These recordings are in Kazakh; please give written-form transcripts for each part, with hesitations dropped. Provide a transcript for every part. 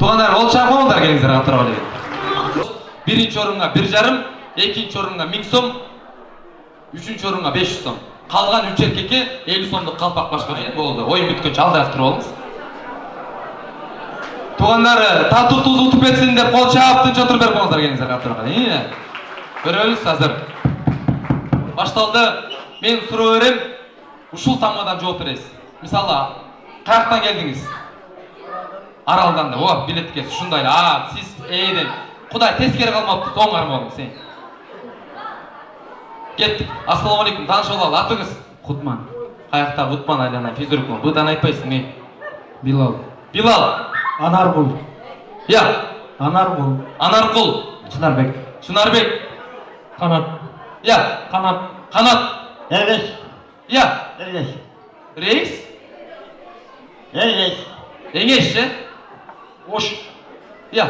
Туғандар, ол шақ болыңдар келіңіздер атырауға деген. Бірінші орынға 1,5, екінші орынға 1000 сом, үшінші орынға 500 сом. Қалған 3 еркекке 50 сомдық қалпақ башқа болды. Ойын бүткенше алдырақ тұрып алыңыз. Туғандар, тату тұз ұтып етсін деп қол шап тынша тұрып беріп болыңыздар келіңіздер атырауға. Көріңіз қазір. Башталды. Мен сұрау берем, ушул тамадан жооп бересиз. Мисалы, каяктан келдиңиз? Аралдан да. О, билетке ушундай. Сиз эйден. Кудай тескери калмапты, оңар болдум сен. Кеттик. Ассаламу алейкум, таанышып алалы. Атыңыз? Кутман. Каякта Кутман айланайын, физрукмун. Быдан айтпайсың мен. Билал. Билал. Анаргул. Анаргул. Анаргул. Чынарбек. Чынарбек. Канат. Канат. Канат. Эргеш. Эргеш. Рейс? Эргеш. Эңеш, Ош. Жо,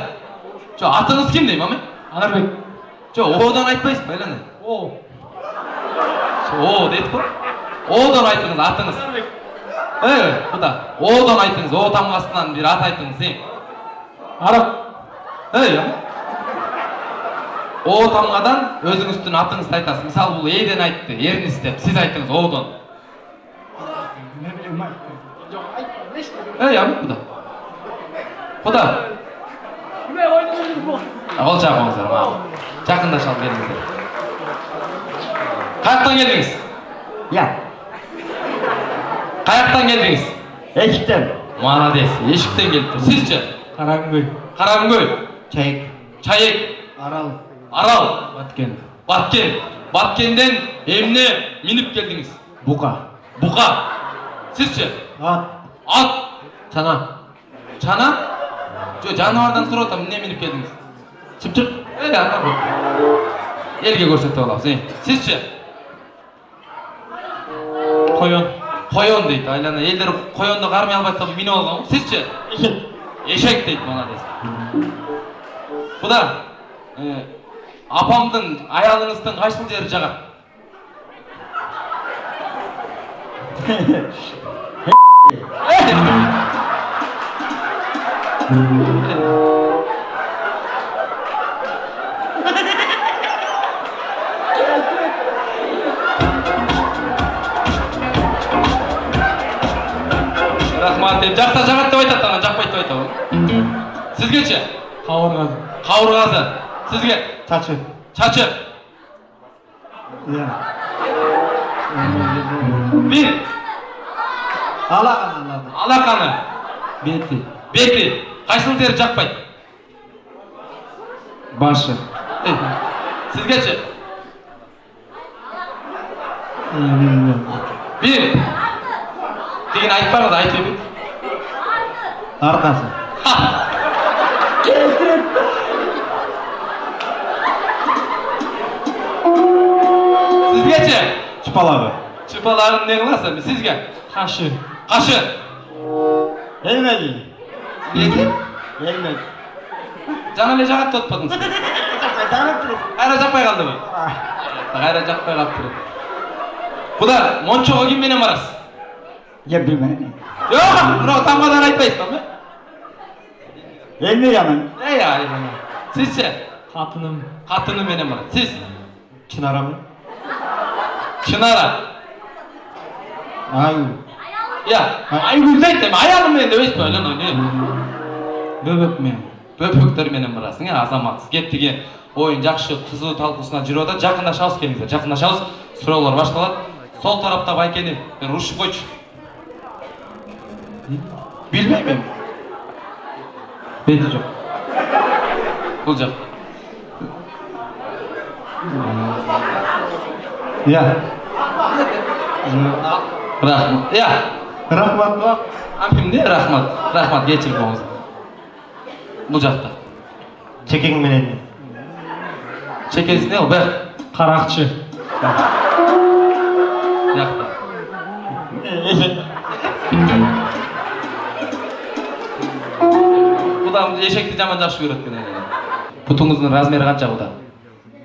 атыңыз ким дейм, аме? Анарбек. Жо, Одан айтпайсың, байланы. О дейт қой. Одан айтыңыз, атыңыз. Бұда, Одан айтыңыз, О тамғасынан бір ат айтыңыз, Арап. О тамғадан өзіңіздің атыңызды айтасыз. Мисал, бұл Эйден айтты, ерін істеп, сіз айтыңыз, Одан. Бұда. Ол жақ оңыздар, мағыл. Жақында шал беріңіздер. Қаяқтан келдіңіз? Қаяқтан келдіңіз? Ешіктен. Молодец, ешіктен келді. Сізші? Қарағымгөй. Қарағымгөй. Чайек. Арал. Баткен. Баткенден емне миніп келдіңіз? Буқа. Сізші? Ат. Чана? Жо, жануардан сұрап отам, не миніп келдіңіз? Чыпчык. Елге көрсетіп алабыз. Сізші? Қойон дейді. Айлана, елдер қойонды қармай албайса миніп алған ғой. Сізші? Ешек дейді, молодец. Бұда, апамдың аялыңыздың қайсыл жері жағат? Рахмат деп, жақса жағат деп айтады, ана жақпайды деп айтады. Сізгече? Қауырғазы. Сізге? Чачы. Bir. Алақаны. Беті. Қайсының тері жақпайды? Başı. Сізгече? Bir. Деген айтпаңыз, айтып ебек. Арқасы. Сізгече? Çıpalağı. Не қыласың? Сізге? Kaşı. Елмеді. Неге? Елмеді. Жаңа жағатты отпадыңыз. Қайра жақпай қалды ма? Қайра жақпай қалып тұрды. Бұда, Мончоға кімменен барасыз? Білмеймін. Жоқ, мынау тамғадан айтпайсыз ба? Елмеймін. Сізше? Қатыным менен барасыз. Сіз? Çınaramı. Шынара. Айгүл. Айгүлді айтты, аялыммен де өйспе, Бөбекмен. Бөбектерменен барасың, азаматсыз. Кептіге ойын жақшы қызу талқысына жүріп отыр. Жақындашабыз келіңіздер, жақындашабыз. Сұраулар башталады. Сол тарапта Байкені, бір ұршып қойшы. Білмеймін. Беті жоқ. Бұл жақ. Рахмат. Рахмат ба? Ампимде рахмат. Рахмат, кешірім болыңыз. Бұл жақта. Чекең менен. Чекесі не ол? Бәқ. Қарақшы. Жақта. Бұда ешекті жаман жақшы көреді. Бұтыңыздың размері қанша бұда?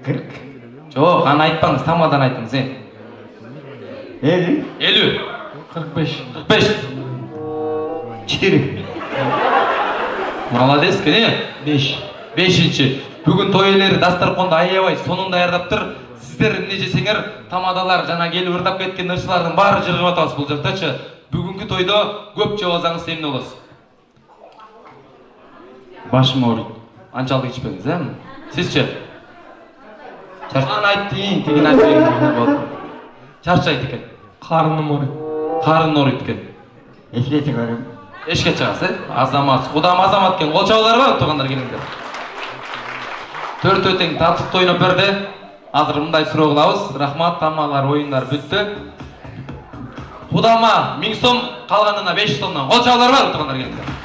40. Жоқ, ана айтпаңыз, тамадан айтыңыз. 50. 50. 45. 45. 4. Молодец, кene. 5. 5. Бүгін той иелері дастарханды аябай сонун даярдаптыр. Сіздер эмне жесеңер, тамадалар жана келип ырдап кеткен ырчылардын баары жыргап атабыз бул жактачы. Бүгүнкү тойдо көп жеп алсаңыз эмне болосуз? Башым ооруйт. Анчалык ичпеңиз, Сизчи? Чарчан айттың, тигин айтпайсың. Чарчайт экен. Карным ооруйт. Карын ооруйт экен. Эшке чыгарым. Эшке чыгасыз, Азамат. Кудам Азамат экен. Кол чабууларбы, туугандар келиңдер. Төртөө тең тартып ойноп берди. Азыр мындай суроо кылабыз. Рахмат, тамалар, оюндар бүттү. Кудама 1000 сом, калганына 5 сомдон. Кол чабууларбы, туугандар келиңдер.